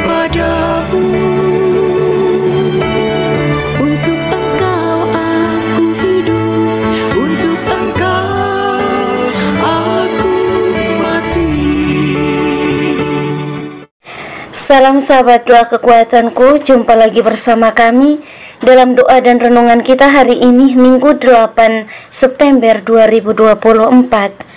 kepadamu. Untuk Engkau aku hidup, untuk Engkau aku mati. Salam sahabat doa kekuatanku, jumpa lagi bersama kami dalam doa dan renungan kita hari ini Minggu 8 September 2024.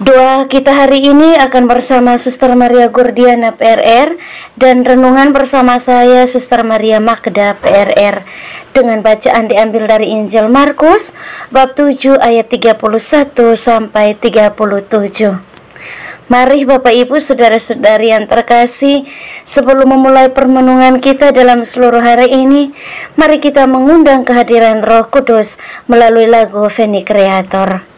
Doa kita hari ini akan bersama Suster Maria Gordiana PRR dan renungan bersama saya Suster Maria Magda PRR dengan bacaan diambil dari Injil Markus bab 7 ayat 31 sampai 37. Mari Bapak Ibu Saudara-saudari yang terkasih, sebelum memulai permenungan kita dalam seluruh hari ini, mari kita mengundang kehadiran Roh Kudus melalui lagu Veni Creator.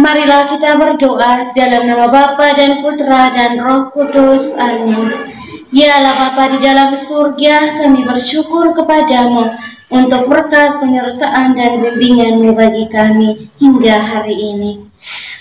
Marilah kita berdoa dalam nama Bapa dan Putra dan Roh Kudus. Amin. Ya Allah Bapa di dalam surga, kami bersyukur kepadamu untuk berkat penyertaan dan bimbingan-Mu bagi kami hingga hari ini.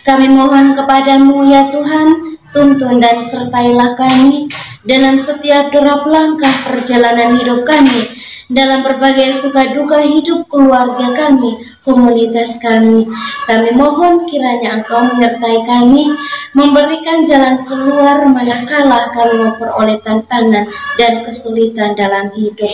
Kami mohon kepadamu ya Tuhan, tuntun dan sertailah kami dalam setiap derap langkah perjalanan hidup kami, dalam berbagai suka duka hidup keluarga kami, komunitas kami. Kami mohon kiranya Engkau menyertai kami, memberikan jalan keluar manakala kami memperoleh tantangan dan kesulitan dalam hidup.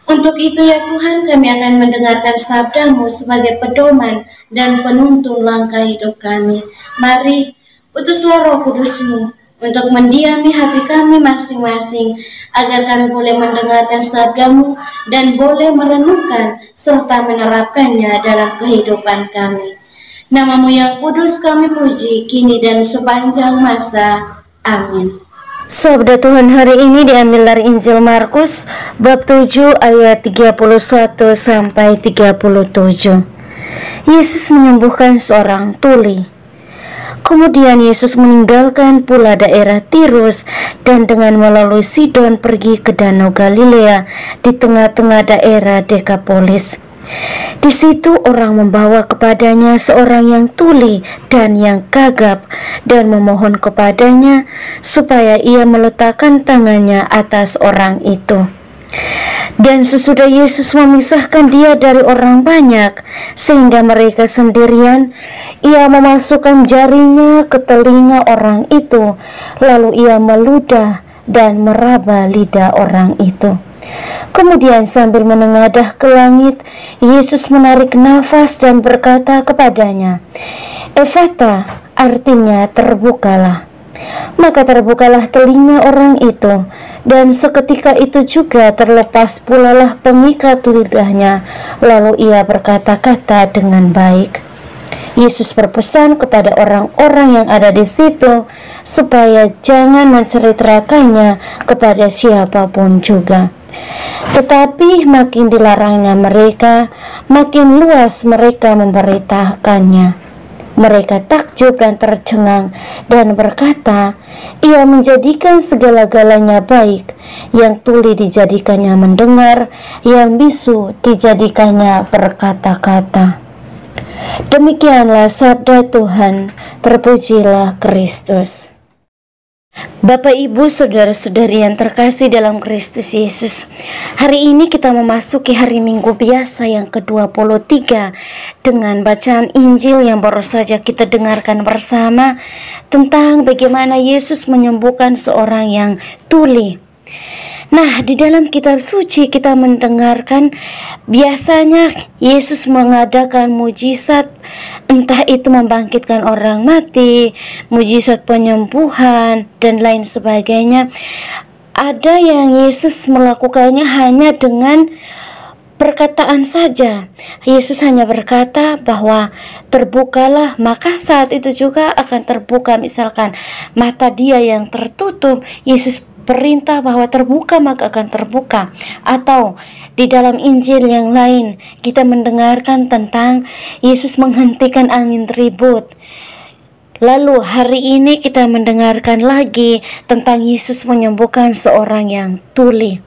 Untuk itu ya Tuhan, kami akan mendengarkan sabda-Mu sebagai pedoman dan penuntun langkah hidup kami. Mari, utuslah Roh Kudus-Mu untuk mendiami hati kami masing-masing, agar kami boleh mendengarkan sabda-Mu dan boleh merenungkan serta menerapkannya dalam kehidupan kami. Nama-Mu yang kudus kami puji, kini dan sepanjang masa. Amin. Sabda Tuhan hari ini diambil dari Injil Markus bab 7 ayat 31 sampai 37. Yesus menyembuhkan seorang tuli. Kemudian Yesus meninggalkan pula daerah Tirus dan dengan melalui Sidon pergi ke Danau Galilea di tengah-tengah daerah Dekapolis. Di situ orang membawa kepadanya seorang yang tuli dan yang gagap dan memohon kepadanya supaya ia meletakkan tangannya atas orang itu. Dan sesudah Yesus memisahkan dia dari orang banyak sehingga mereka sendirian, ia memasukkan jarinya ke telinga orang itu, lalu ia meludah dan meraba lidah orang itu. Kemudian sambil menengadah ke langit, Yesus menarik nafas dan berkata kepadanya, "Efata," artinya terbukalah. Maka terbukalah telinga orang itu, dan seketika itu juga terlepas pulalah pengikat lidahnya, lalu ia berkata-kata dengan baik. Yesus berpesan kepada orang-orang yang ada di situ supaya jangan menceritakannya kepada siapapun juga. Tetapi makin dilarangnya mereka, makin luas mereka memberitakannya. Mereka takjub dan tercengang dan berkata, ia menjadikan segala-galanya baik, yang tuli dijadikannya mendengar, yang bisu dijadikannya berkata-kata. Demikianlah sabda Tuhan, terpujilah Kristus. Bapak, Ibu, saudara-saudari yang terkasih dalam Kristus Yesus, hari ini kita memasuki hari Minggu biasa yang ke-23 dengan bacaan Injil yang baru saja kita dengarkan bersama tentang bagaimana Yesus menyembuhkan seorang yang tuli. Nah, di dalam kitab suci kita mendengarkan biasanya Yesus mengadakan mujizat, entah itu membangkitkan orang mati, mujizat penyembuhan, dan lain sebagainya. Ada yang Yesus melakukannya hanya dengan perkataan saja. Yesus hanya berkata bahwa terbukalah, maka saat itu juga akan terbuka. Misalkan mata dia yang tertutup, Yesus perintah bahwa terbuka maka akan terbuka. Atau di dalam Injil yang lain kita mendengarkan tentang Yesus menghentikan angin ribut. Lalu hari ini kita mendengarkan lagi tentang Yesus menyembuhkan seorang yang tuli.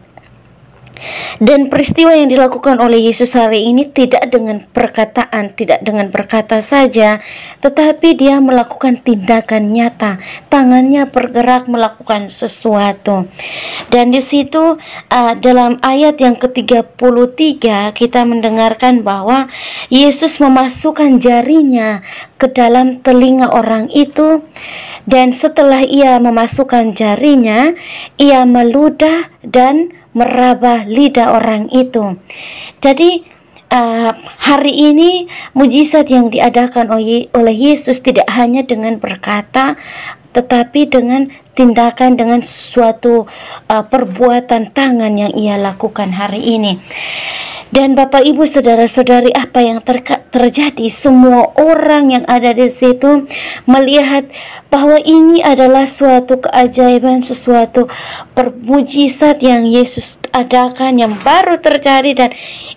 Dan peristiwa yang dilakukan oleh Yesus hari ini tidak dengan perkataan, tidak dengan berkata saja, tetapi dia melakukan tindakan nyata. Tangannya bergerak melakukan sesuatu. Dan di situ dalam ayat yang ke-33 kita mendengarkan bahwa Yesus memasukkan jarinya ke dalam telinga orang itu, dan setelah ia memasukkan jarinya, ia meludah dan meraba lidah orang itu. Jadi hari ini mujizat yang diadakan oleh Yesus tidak hanya dengan berkata, tetapi dengan tindakan, dengan suatu perbuatan tangan yang ia lakukan hari ini. Dan Bapak, Ibu, saudara-saudari, apa yang terjadi? Semua orang yang ada di situ melihat bahwa ini adalah suatu keajaiban, sesuatu permujizat yang Yesus adakan, yang baru terjadi, dan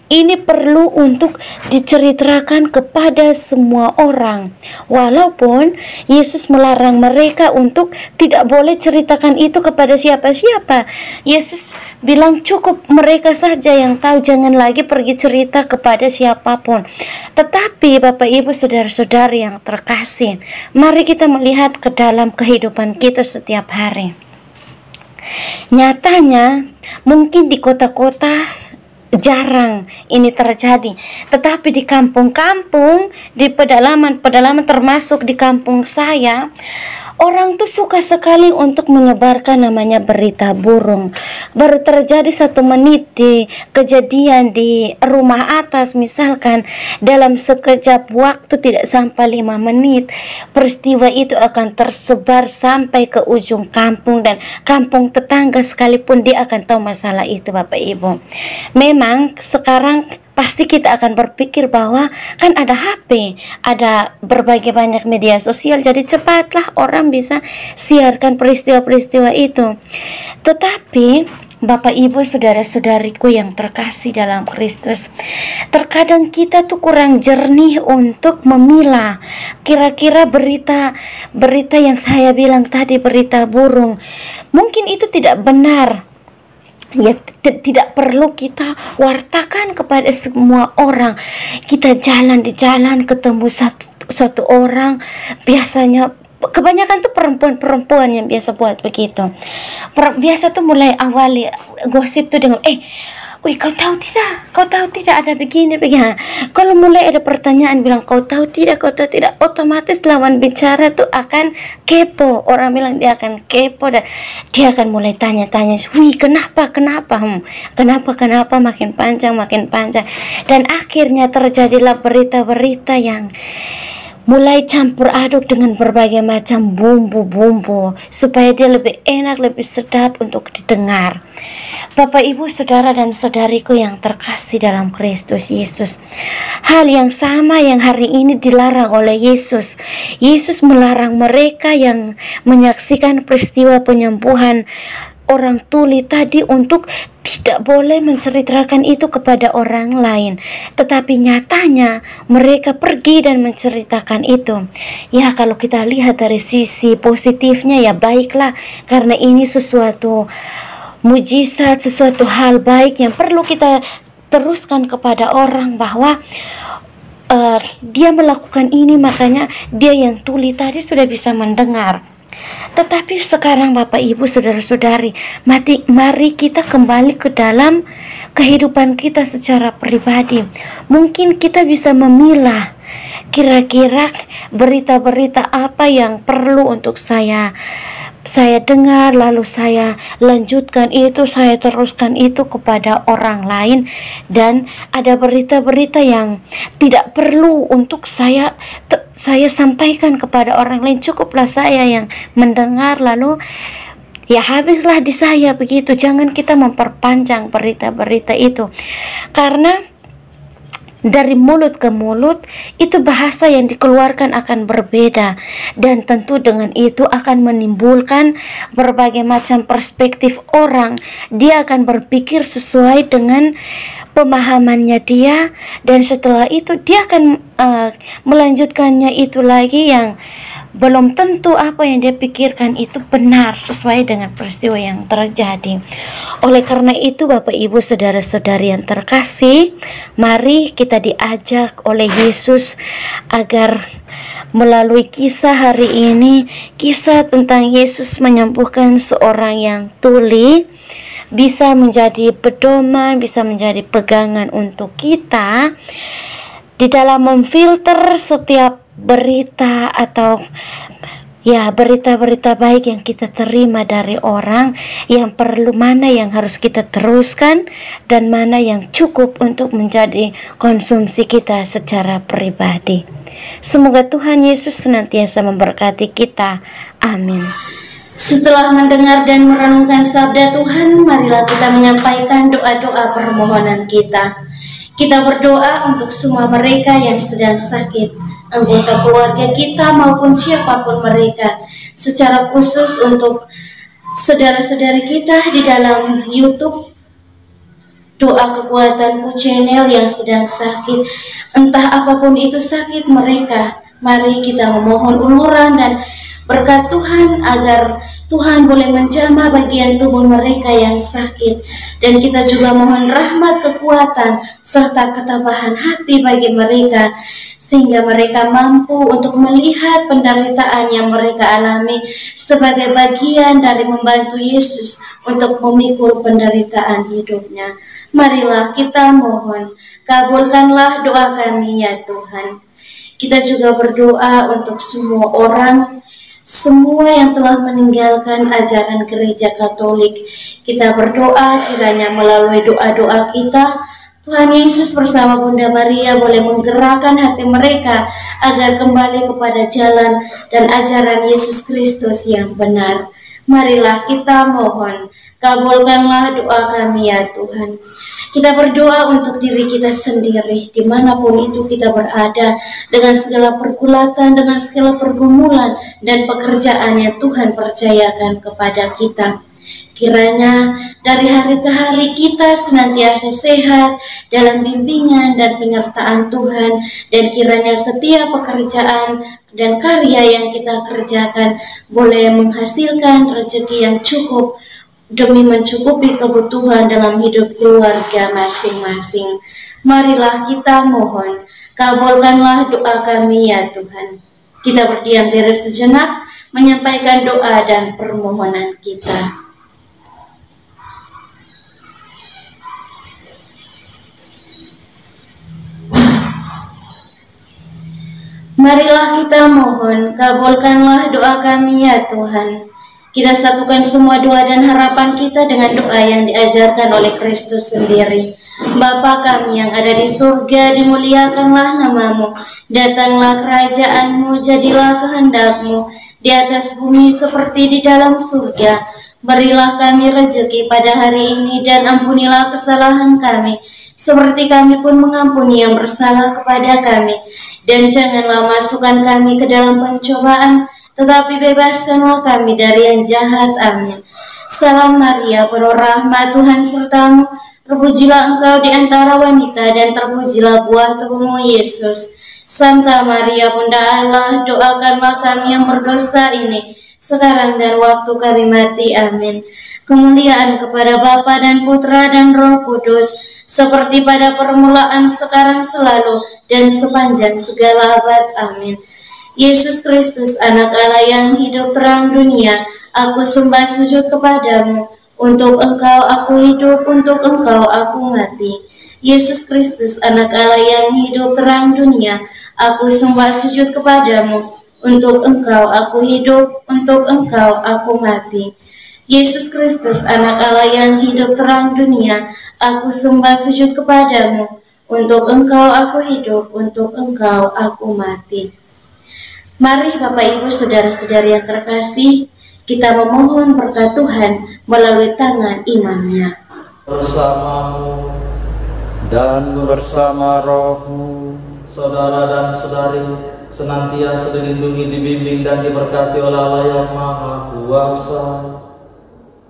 ini perlu untuk diceritakan kepada semua orang. Walaupun Yesus melarang mereka untuk tidak boleh ceritakan itu kepada siapa-siapa. Yesus bilang cukup mereka saja yang tahu, jangan lagi pergi cerita kepada siapapun. Tetapi Bapak, Ibu, saudara-saudari yang terkasih, mari kita melihat ke dalam kehidupan kita setiap hari. Nyatanya mungkin di kota-kota jarang ini terjadi, tetapi di kampung-kampung, di pedalaman termasuk di kampung saya, orang tuh suka sekali untuk menyebarkan namanya berita burung. Baru terjadi 1 menit di kejadian di rumah atas, misalkan dalam sekejap waktu tidak sampai 5 menit, peristiwa itu akan tersebar sampai ke ujung kampung, dan kampung tetangga sekalipun dia akan tahu masalah itu, Bapak Ibu. Memang sekarang pasti kita akan berpikir bahwa kan ada HP, ada berbagai banyak media sosial, jadi cepatlah orang bisa siarkan peristiwa-peristiwa itu. Tetapi Bapak, Ibu, saudara-saudariku yang terkasih dalam Kristus, terkadang kita tuh kurang jernih untuk memilah kira-kira berita yang saya bilang tadi, berita burung. Mungkin itu tidak benar. Ya, tidak perlu kita wartakan kepada semua orang. Kita jalan di jalan ketemu satu orang, biasanya kebanyakan tuh perempuan yang biasa buat begitu. Biasa tuh mulai awali gosip tuh dengan wih, kau tahu tidak ada begini. Kalau mulai ada pertanyaan bilang kau tahu tidak, otomatis lawan bicara tuh akan kepo. Orang bilang dia akan kepo dan dia akan mulai tanya-tanya, wih, kenapa makin panjang, dan akhirnya terjadilah berita-berita yang mulai campur aduk dengan berbagai macam bumbu-bumbu supaya dia lebih enak, lebih sedap untuk didengar. Bapak, Ibu, Saudara dan Saudariku yang terkasih dalam Kristus Yesus, hal yang sama yang hari ini dilarang oleh Yesus. Yesus melarang mereka yang menyaksikan peristiwa penyembuhan orang tuli tadi untuk tidak boleh menceritakan itu kepada orang lain, tetapi nyatanya mereka pergi dan menceritakan itu. Ya, kalau kita lihat dari sisi positifnya, ya baiklah, karena ini sesuatu mujizat, sesuatu hal baik yang perlu kita teruskan kepada orang bahwa dia melakukan ini, makanya dia yang tuli tadi sudah bisa mendengar. Tetapi sekarang Bapak, Ibu, Saudara-saudari, mari kita kembali ke dalam kehidupan kita secara pribadi. Mungkin kita bisa memilah kira-kira berita-berita apa yang perlu untuk saya dengar, lalu saya lanjutkan itu, saya teruskan itu kepada orang lain. Dan ada berita-berita yang tidak perlu untuk saya sampaikan kepada orang lain, cukuplah saya yang mendengar, lalu ya habislah di saya begitu. Jangan kita memperpanjang berita-berita itu, karena dari mulut ke mulut itu bahasa yang dikeluarkan akan berbeda, dan tentu dengan itu akan menimbulkan berbagai macam perspektif orang. Dia akan berpikir sesuai dengan pemahamannya dia, dan setelah itu dia akan melanjutkannya itu lagi yang belum tentu apa yang dia pikirkan itu benar sesuai dengan peristiwa yang terjadi. Oleh karena itu Bapak, Ibu, Saudara-saudari yang terkasih, mari kita diajak oleh Yesus agar melalui kisah hari ini, kisah tentang Yesus menyembuhkan seorang yang tuli, bisa menjadi pedoman, bisa menjadi pegangan untuk kita di dalam memfilter setiap berita atau ya berita-berita baik yang kita terima dari orang, yang perlu, mana yang harus kita teruskan dan mana yang cukup untuk menjadi konsumsi kita secara pribadi. Semoga Tuhan Yesus senantiasa memberkati kita. Amin. Setelah mendengar dan merenungkan sabda Tuhan, marilah kita menyampaikan doa-doa permohonan kita. Kita berdoa untuk semua mereka yang sedang sakit, anggota keluarga kita maupun siapapun mereka, secara khusus untuk saudara-saudari kita di dalam YouTube Doa Kekuatanku Channel yang sedang sakit, entah apapun itu sakit mereka. Mari kita memohon uluran dan berkat Tuhan agar Tuhan boleh menjamah bagian tubuh mereka yang sakit, dan kita juga mohon rahmat, kekuatan, serta ketabahan hati bagi mereka, sehingga mereka mampu untuk melihat penderitaan yang mereka alami sebagai bagian dari membantu Yesus untuk memikul penderitaan hidupnya. Marilah kita mohon, kabulkanlah doa kami ya Tuhan. Kita juga berdoa untuk semua orang, semua yang telah meninggalkan ajaran gereja Katolik. Kita berdoa kiranya melalui doa-doa kita, Tuhan Yesus bersama Bunda Maria boleh menggerakkan hati mereka agar kembali kepada jalan dan ajaran Yesus Kristus yang benar. Marilah kita mohon, kabulkanlah doa kami ya Tuhan. Kita berdoa untuk diri kita sendiri, dimanapun itu kita berada, dengan segala pergulatan, dengan segala pergumulan dan pekerjaan yang Tuhan percayakan kepada kita. Kiranya dari hari ke hari kita senantiasa sehat dalam bimbingan dan penyertaan Tuhan, dan kiranya setiap pekerjaan dan karya yang kita kerjakan boleh menghasilkan rezeki yang cukup demi mencukupi kebutuhan dalam hidup keluarga masing-masing. Marilah kita mohon, kabulkanlah doa kami ya Tuhan. Kita berdiam diri sejenak, menyampaikan doa dan permohonan kita. Marilah kita mohon, kabulkanlah doa kami ya Tuhan. Kita satukan semua doa dan harapan kita dengan doa yang diajarkan oleh Kristus sendiri. Bapa kami yang ada di surga, dimuliakanlah namamu. Datanglah kerajaanmu, jadilah kehendakmu di atas bumi seperti di dalam surga. Berilah kami rezeki pada hari ini dan ampunilah kesalahan kami, seperti kami pun mengampuni yang bersalah kepada kami. Dan janganlah masukkan kami ke dalam pencobaan, tetapi bebaskanlah kami dari yang jahat. Amin. Salam Maria, penuh rahmat, Tuhan sertamu. Terpujilah engkau di antara wanita, dan terpujilah buah tubuhmu, Yesus. Santa Maria, Bunda Allah, doakanlah kami yang berdosa ini, sekarang dan waktu kami mati. Amin. Kemuliaan kepada Bapa dan Putra dan Roh Kudus, seperti pada permulaan, sekarang, selalu, dan sepanjang segala abad. Amin. Yesus Kristus, anak Allah yang hidup terang dunia, aku sembah sujud kepadamu. Untuk engkau aku hidup, untuk engkau aku mati. Yesus Kristus, anak Allah yang hidup terang dunia, aku sembah sujud kepadamu. Untuk engkau aku hidup, untuk engkau aku mati. Yesus Kristus, anak Allah yang hidup terang dunia, aku sembah sujud kepadamu. Untuk engkau aku hidup, untuk engkau aku mati. Mari Bapak Ibu Saudara-saudari yang terkasih, kita memohon berkat Tuhan melalui tangan imamnya. Bersamamu dan bersama rohmu, saudara dan saudari, senantiasa dilindungi, dibimbing, dan diberkati oleh Allah yang Maha Kuasa,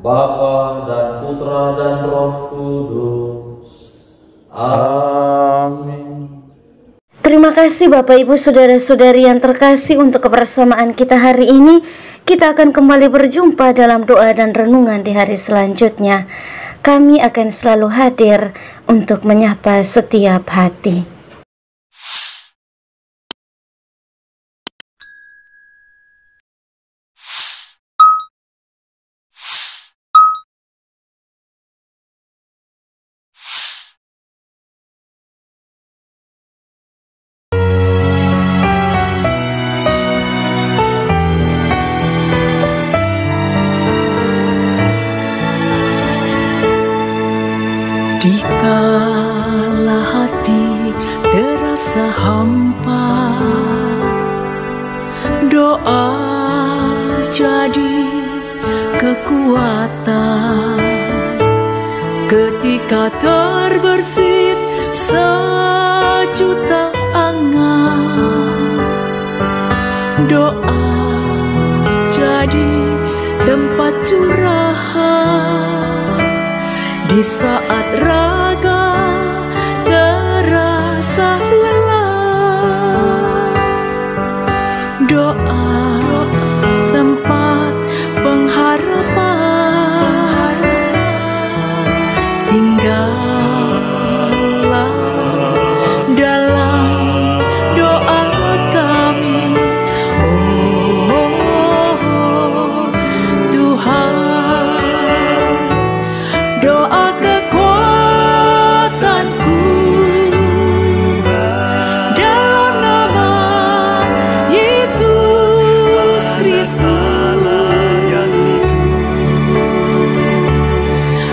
Bapa dan Putra dan Roh Kudus. Amin. Terima kasih Bapak Ibu Saudara-saudari yang terkasih untuk kebersamaan kita hari ini. Kita akan kembali berjumpa dalam doa dan renungan di hari selanjutnya. Kami akan selalu hadir untuk menyapa setiap hati. Dikala hati terasa hampa, doa jadi kekuatan. Ketika terbersit sejuta angan, doa jadi tempat curahan. Di saat raga terasa lelah, doa tempat pengharapan. Tinggallah dalam doa kami, oh Tuhan. Doa kekuatanku dalam nama Yesus Kristus.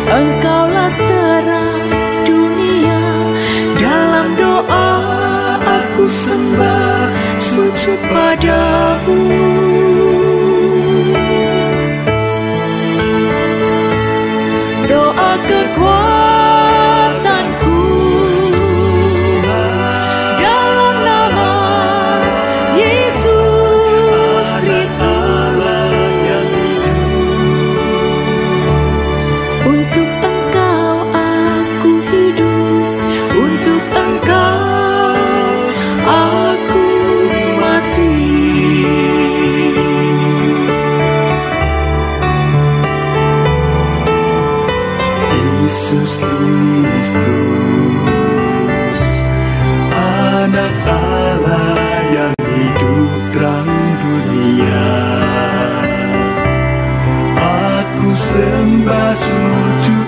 Engkaulah terang dunia, dalam doa aku sembah sujud padamu. Doa kekuatanku dalam nama Yesus Kristus. Untuk engkau aku hidup, untuk engkau aku mati. Yesus Kristus, anak Allah yang hidup terang dunia, aku sembah sujud